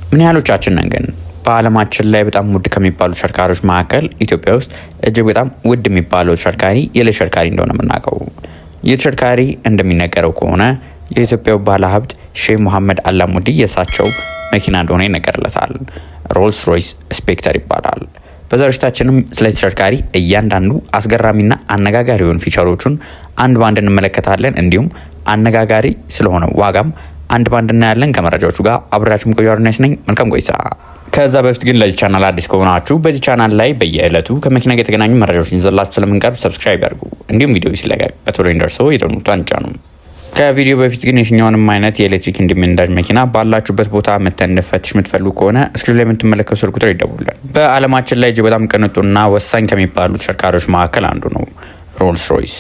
ምን ያህሎቻችን ነን ግን በዓለማችን ላይ በጣም ውድ ከሚባሉ ተሽከርካሪዎች መካከል ኢትዮጵያ ውስጥ እጅግ በጣም ውድ የሚባለው ተሽከርካሪ የኤሌክትሪክ ተሽከርካሪ እንደሆነ የምናውቀው? ይህ ተሽከርካሪ እንደሚነገረው ከሆነ የኢትዮጵያው ባለሀብት ሼህ መሐመድ አላሙዲ የእሳቸው መኪና እንደሆነ ይነገርለታል። ሮልስ ሮይስ ስፔክተር ይባላል። በዛሬዎቻችንም ስለ ተሽከርካሪ እያንዳንዱ አስገራሚና አነጋጋሪ የሆኑ ፊቸሮቹን አንድ ባንድ እንመለከታለን። እንዲሁም አነጋጋሪ ስለሆነ ዋጋም አንድ ባንድ እናያለን። ከመረጃዎቹ ጋር አብራችሁም ቆዩ። አርነስ ነኝ። መልካም ቆይታ። ከዛ በፊት ግን ለዚህ ቻናል አዲስ ከሆናችሁ በዚህ ቻናል ላይ በየዕለቱ ከመኪና ጋር የተገናኙ መረጃዎችን ይዘላችሁ ስለምንቀርብ ሰብስክራይብ ያድርጉ። እንዲሁም ቪዲዮ ሲለቀቅ በቶሎ እንዲደርሰው የደወል ምልክቱን ይጫኑ። ከቪዲዮ በፊት ግን የትኛውንም አይነት የኤሌክትሪክ እንዲሁም ነዳጅ መኪና ባላችሁበት ቦታ መተን እንፈትሽ የምትፈልጉ ከሆነ እስክሪን ላይ የምትመለከቱ ስልክ ቁጥር ይደውሉልን። በዓለማችን ላይ እጅግ በጣም ቅንጡና ወሳኝ ከሚባሉ ተሽከርካሪዎች መካከል አንዱ ነው ሮልስ ሮይስ።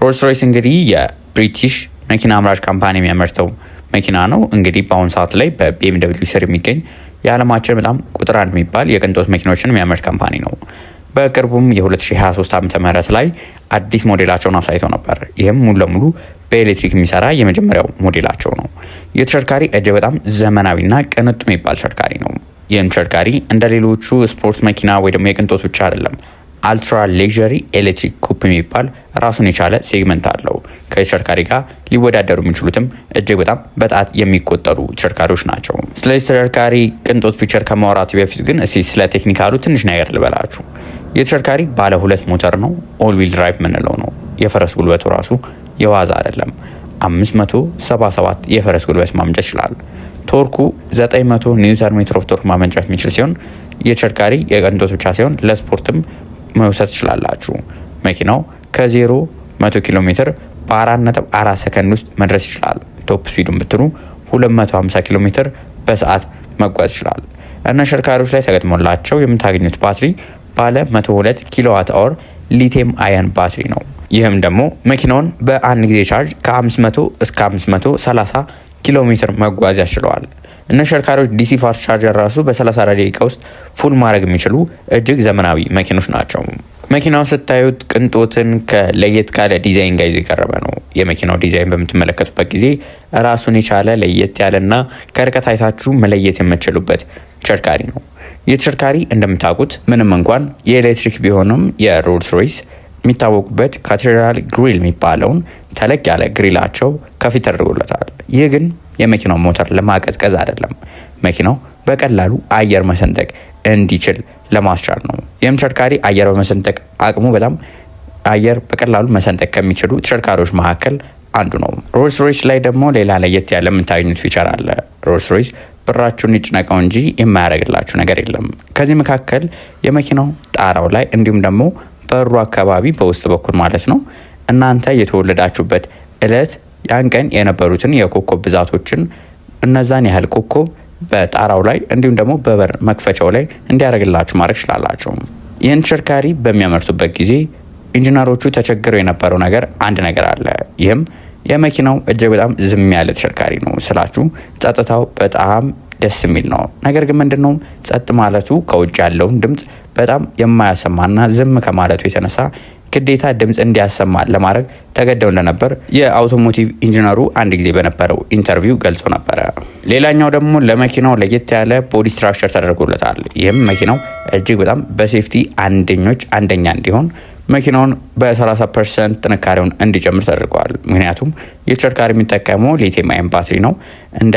ሮልስ ሮይስ እንግዲህ የብሪቲሽ መኪና አምራች ካምፓኒ የሚያመርተው መኪና ነው። እንግዲህ በአሁኑ ሰዓት ላይ በቢኤምደብሊው ስር የሚገኝ የዓለማችን በጣም ቁጥር አንድ የሚባል የቅንጦት መኪናዎችን የሚያመርት ካምፓኒ ነው። በቅርቡም የ2023 ዓ.ም ላይ አዲስ ሞዴላቸውን አሳይተው ነበር። ይህም ሙሉ ለሙሉ በኤሌክትሪክ የሚሰራ የመጀመሪያው ሞዴላቸው ነው። ይህ ተሽከርካሪ እጅግ በጣም ዘመናዊና ቅንጡ የሚባል ተሽከርካሪ ነው። ይህም ተሽከርካሪ እንደ ሌሎቹ ስፖርት መኪና ወይ ደግሞ የቅንጦት ብቻ አይደለም። አልትራ ሌጀሪ ኤሌክትሪክ ኩፕ የሚባል ራሱን የቻለ ሴግመንት አለው። ከተሽከርካሪ ጋር ሊወዳደሩ የሚችሉትም እጅግ በጣም በጣት የሚቆጠሩ ተሽከርካሪዎች ናቸው። ስለዚህ ተሽከርካሪ ቅንጦት ፊቸር ከማውራት በፊት ግን እስቲ ስለ ቴክኒካሉ ትንሽ ነገር ልበላችሁ። የተሽከርካሪ ባለ ሁለት ሞተር ነው። ኦል ዊል ድራይቭ የምንለው ነው። የፈረስ ጉልበቱ ራሱ የዋዛ አይደለም። 577 የፈረስ ጉልበት ማመንጨት ይችላል። ቶርኩ 900 ኒውተን ሜትር ኦፍ ቶርክ ማመንጨት የሚችል ሲሆን የተሽከርካሪ የቅንጦት ብቻ ሲሆን ለስፖርትም መውሰድ ትችላላችሁ። መኪናው ከ0 100 ኪሎ ሜትር በ4.4 ሰከንድ ውስጥ መድረስ ይችላል። ቶፕ ስፒዱን ብትሉ 250 ኪሎ ሜትር በሰዓት መጓዝ ይችላል። እና ተሽከርካሪዎች ላይ ተገጥሞላቸው የምታገኙት ባትሪ ባለ 102 ኪሎዋት አወር ሊቲየም አየን ባትሪ ነው። ይህም ደግሞ መኪናውን በአንድ ጊዜ ቻርጅ ከ500 እስከ 530 ኪሎ ሜትር መጓዝ ያስችለዋል። እነ ተሽከርካሪዎች ዲሲ ፋስት ቻርጀር ራሱ በ30 ደቂቃ ውስጥ ፉል ማድረግ የሚችሉ እጅግ ዘመናዊ መኪኖች ናቸው። መኪናው ስታዩት ቅንጦትን ከለየት ካለ ዲዛይን ጋር ይዞ የቀረበ ነው። የመኪናው ዲዛይን በምትመለከቱበት ጊዜ ራሱን የቻለ ለየት ያለና ከርቀት አይታችሁ መለየት የምትችሉበት ተሽከርካሪ ነው። ይህ ተሽከርካሪ እንደምታውቁት ምንም እንኳን የኤሌክትሪክ ቢሆንም የሮልስ ሮይስ የሚታወቁበት ካቴድራል ግሪል የሚባለውን ተለቅ ያለ ግሪላቸው ከፊት ተደርጎለታል። ይህ ግን የመኪናው ሞተር ለማቀዝቀዝ አይደለም፣ መኪናው በቀላሉ አየር መሰንጠቅ እንዲችል ለማስቻል ነው። ይህም ተሽከርካሪ አየር በመሰንጠቅ አቅሙ በጣም አየር በቀላሉ መሰንጠቅ ከሚችሉ ተሽከርካሪዎች መካከል አንዱ ነው። ሮልስ ሮይስ ላይ ደግሞ ሌላ ለየት ያለ የምታገኙት ፊቸር አለ። ሮልስ ሮይስ ብራችሁን ይጭነቀው እንጂ የማያደርግላችሁ ነገር የለም። ከዚህ መካከል የመኪናው ጣራው ላይ እንዲሁም ደግሞ በሩ አካባቢ በውስጥ በኩል ማለት ነው እናንተ የተወለዳችሁበት እለት ያን ቀን የነበሩትን የኮከብ ብዛቶችን እነዛን ያህል ኮከብ በጣራው ላይ እንዲሁም ደግሞ በበር መክፈቻው ላይ እንዲያደርግላችሁ ማድረግ ይችላላችሁ። ይህን ተሽከርካሪ በሚያመርቱበት ጊዜ ኢንጂነሮቹ ተቸግረው የነበረው ነገር አንድ ነገር አለ። ይህም የመኪናው እጅግ በጣም ዝም ያለ ተሽከርካሪ ነው ስላችሁ ጸጥታው በጣም ደስ የሚል ነው። ነገር ግን ምንድነው ጸጥ ማለቱ ከውጭ ያለውን ድምጽ በጣም የማያሰማና ዝም ከማለቱ የተነሳ ግዴታ ድምጽ እንዲያሰማ ለማድረግ ተገደው እንደነበር የአውቶሞቲቭ ኢንጂነሩ አንድ ጊዜ በነበረው ኢንተርቪው ገልጾ ነበረ። ሌላኛው ደግሞ ለመኪናው ለየት ያለ ቦዲ ስትራክቸር ተደርጎለታል። ይህም መኪናው እጅግ በጣም በሴፍቲ አንደኛ እንዲሆን መኪናውን በ30% ጥንካሬውን እንዲጨምር ተደርጓል። ምክንያቱም የተሽከርካሪ የሚጠቀመው ሊቲየም አየን ባትሪ ነው። እንደ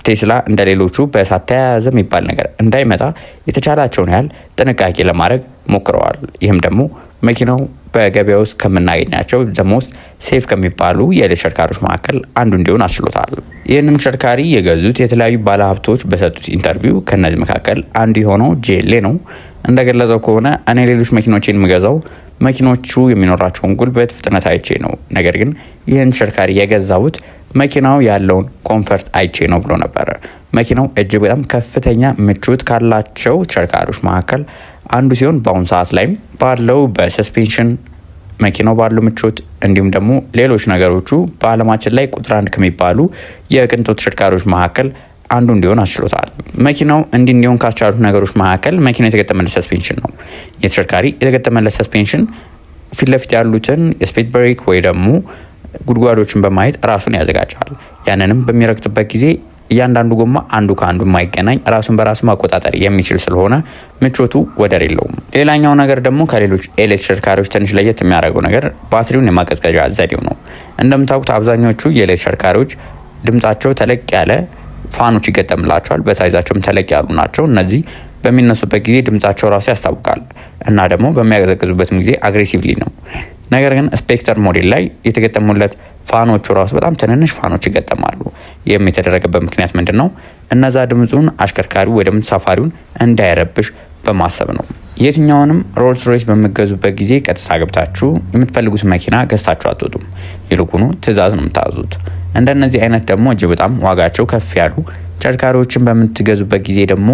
ቴስላ እንደ ሌሎቹ በእሳት ተያያዘ የሚባል ነገር እንዳይመጣ የተቻላቸውን ያህል ጥንቃቄ ለማድረግ ሞክረዋል። ይህም ደግሞ መኪናው በገበያ ውስጥ ከምናገኛቸው ደሞስት ሴፍ ከሚባሉ የተሽከርካሪዎች መካከል አንዱ እንዲሆን አስችሎታል። ይህንን ተሽከርካሪ የገዙት የተለያዩ ባለሀብቶች በሰጡት ኢንተርቪው ከነዚህ መካከል አንዱ የሆነው ጄሌ ነው። እንደገለጸው ከሆነ እኔ ሌሎች መኪኖችን የምገዛው መኪኖቹ የሚኖራቸውን ጉልበት ፍጥነት አይቼ ነው። ነገር ግን ይህን ተሽከርካሪ የገዛሁት መኪናው ያለውን ኮንፈርት አይቼ ነው ብሎ ነበረ። መኪናው እጅግ በጣም ከፍተኛ ምቾት ካላቸው ተሽከርካሪዎች መካከል አንዱ ሲሆን በአሁኑ ሰዓት ላይም ባለው በሰስፔንሽን መኪናው ባለው ምቾት እንዲሁም ደግሞ ሌሎች ነገሮቹ በዓለማችን ላይ ቁጥር 1 ከሚባሉ የቅንጦት ተሽከርካሪዎች መካከል አንዱ እንዲሆን አስችሎታል። መኪናው እንዲሆን ካስቻሉት ነገሮች መካከል መኪናው የተገጠመለት ሰስፔንሽን ነው። የተሽከርካሪ የተገጠመለት ሰስፔንሽን ፊት ለፊት ያሉትን የስፒድ ብሬክ ወይ ደግሞ ጉድጓዶችን በማየት ራሱን ያዘጋጃል። ያንንም በሚረግጥበት ጊዜ እያንዳንዱ ጎማ አንዱ ከአንዱ የማይገናኝ ራሱን በራሱ ማቆጣጠር የሚችል ስለሆነ ምቾቱ ወደር የለውም። ሌላኛው ነገር ደግሞ ከሌሎች ኤሌክትሪክ ተሽከርካሪዎች ትንሽ ለየት የሚያደርገው ነገር ባትሪውን የማቀዝቀዣ ዘዴው ነው። እንደምታውቁት አብዛኞቹ የኤሌክትሪክ ተሽከርካሪዎች ድምጻቸው ተለቅ ያለ ፋኖች ይገጠምላቸዋል። በሳይዛቸውም ተለቅ ያሉ ናቸው። እነዚህ በሚነሱበት ጊዜ ድምጻቸው ራሱ ያስታውቃል እና ደግሞ በሚያቀዘቅዙበትም ጊዜ አግሬሲቭሊ ነው። ነገር ግን ስፔክተር ሞዴል ላይ የተገጠሙለት ፋኖቹ ራሱ በጣም ትንንሽ ፋኖች ይገጠማሉ። ይህም የተደረገበት ምክንያት ምንድነው? እነዛ ድምጹን አሽከርካሪው ወይ ደግሞ ተሳፋሪውን እንዳይረብሽ በማሰብ ነው። የትኛውንም ሮልስ ሮይስ በምትገዙበት ጊዜ ቀጥታ ገብታችሁ የምትፈልጉት መኪና ገዝታችሁ አትወጡም። ይልቁኑ ትዕዛዝ ነው የምታዙት። እንደነዚህ አይነት ደግሞ እጅግ በጣም ዋጋቸው ከፍ ያሉ ተሽከርካሪዎችን በምትገዙበት ጊዜ ደግሞ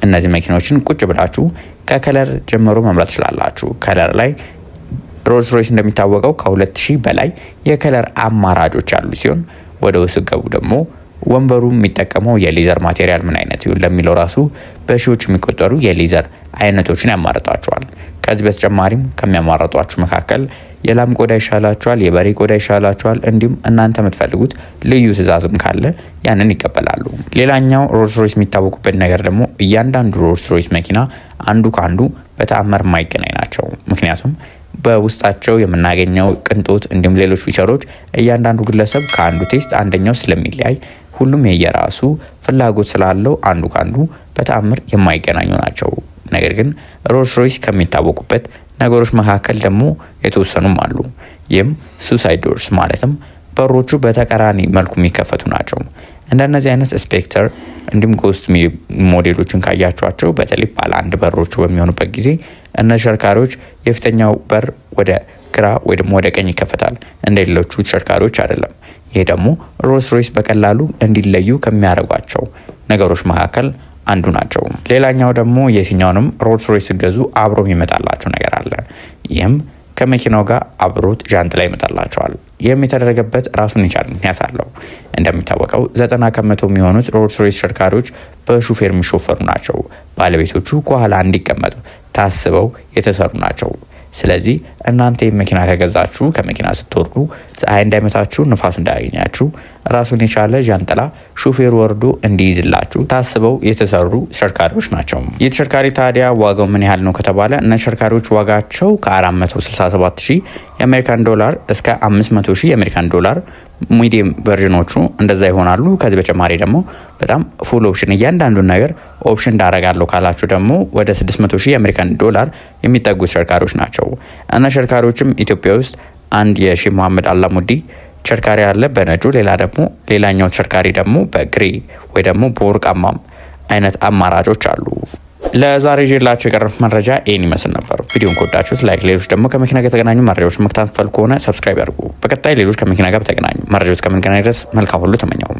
እነዚህ መኪናዎችን ቁጭ ብላችሁ ከከለር ጀምሮ መምረጥ ትችላላችሁ። ከለር ላይ ሮልስ ሮይስ እንደሚታወቀው ከ2000 በላይ የከለር አማራጮች ያሉ ሲሆን ወደ ውስጥ ገቡ ደግሞ ወንበሩ የሚጠቀመው የሌዘር ማቴሪያል ምን አይነት ይሁን ለሚለው ራሱ በሺዎች የሚቆጠሩ የሌዘር አይነቶችን ያማርጣቸዋል። ከዚህ በተጨማሪም ከሚያማርጧቸው መካከል የላም ቆዳ ይሻላቸዋል፣ የበሬ ቆዳ ይሻላቸዋል፣ እንዲሁም እናንተ የምትፈልጉት ልዩ ትዕዛዝም ካለ ያንን ይቀበላሉ። ሌላኛው ሮልስ ሮይስ የሚታወቁበት ነገር ደግሞ እያንዳንዱ ሮልስ ሮይስ መኪና አንዱ ከአንዱ በተአምር የማይገናኝ ናቸው። ምክንያቱም በውስጣቸው የምናገኘው ቅንጦት እንዲሁም ሌሎች ፊቸሮች እያንዳንዱ ግለሰብ ከአንዱ ቴስት አንደኛው ስለሚለያይ ሁሉም የየራሱ ፍላጎት ስላለው አንዱ ከአንዱ በተአምር የማይገናኙ ናቸው። ነገር ግን ሮልስ ሮይስ ከሚታወቁበት ነገሮች መካከል ደግሞ የተወሰኑም አሉ። ይህም ሱሳይድ ዶርስ ማለትም በሮቹ በተቃራኒ መልኩ የሚከፈቱ ናቸው። እንደነዚህ አይነት ስፔክተር እንዲሁም ጎስት ሞዴሎችን ካያቸዋቸው በተለይ ባለ አንድ በሮቹ በሚሆኑበት ጊዜ እነዚህ ተሽከርካሪዎች የፊተኛው በር ወደ ግራ ወይ ደግሞ ወደ ቀኝ ይከፈታል። እንደሌሎቹ ተሽከርካሪዎች አይደለም። ይሄ ደግሞ ሮልስ ሮይስ በቀላሉ እንዲለዩ ከሚያደርጓቸው ነገሮች መካከል አንዱ ናቸው። ሌላኛው ደግሞ የትኛውንም ሮልስ ሮይስ ሲገዙ አብሮ የሚመጣላቸው ነገር አለ። ይህም ከመኪናው ጋር አብሮት ዣንጥላ ይመጣላቸዋል። ይህም የተደረገበት ራሱን የቻለ ምክንያት አለው። እንደሚታወቀው 90% የሚሆኑት ሮልስ ሮይስ ተሽከርካሪዎች በሹፌር የሚሾፈሩ ናቸው። ባለቤቶቹ ከኋላ እንዲቀመጡ ታስበው የተሰሩ ናቸው። ስለዚህ እናንተ መኪና ከገዛችሁ ከመኪና ስትወርዱ ፀሐይ እንዳይመታችሁ፣ ንፋስ እንዳያገኛችሁ ራሱን የቻለ ዣንጥላ ሹፌር ወርዶ እንዲይዝላችሁ ታስበው የተሰሩ ተሽከርካሪዎች ናቸው። የተሽከርካሪ ታዲያ ዋጋው ምን ያህል ነው ከተባለ እነ ተሽከርካሪዎች ዋጋቸው ከ467,000 የአሜሪካን ዶላር እስከ 500,000 የአሜሪካን ዶላር ሚዲየም ቨርዥኖቹ እንደዛ ይሆናሉ። ከዚህ በተጨማሪ ደግሞ በጣም ፉል ኦፕሽን እያንዳንዱን ነገር ኦፕሽን እንዳረጋለሁ ካላችሁ ደግሞ ወደ 600,000 የአሜሪካን ዶላር የሚጠጉ ተሽከርካሪዎች ናቸው። እና ተሽከርካሪዎችም ኢትዮጵያ ውስጥ አንድ የሼህ መሐመድ አላሙዲ ተሽከርካሪ አለ በነጩ፣ ሌላኛው ተሽከርካሪ ደግሞ በግሬ ወይ ደግሞ በወርቃማ አይነት አማራጮች አሉ። ለዛሬ ይዤላችሁ የቀረብኩት መረጃ ይህን ይመስል ነበር። ቪዲዮን ከወዳችሁት ላይክ፣ ሌሎች ደግሞ ከመኪና ጋር የተገናኙ መረጃዎች መከታተል ከሆነ ሰብስክራይብ ያድርጉ። በቀጣይ ሌሎች ከመኪና ጋር በተገናኙ መረጃዎች እስከምንገናኝ ድረስ መልካም ሁሉ ተመኘው።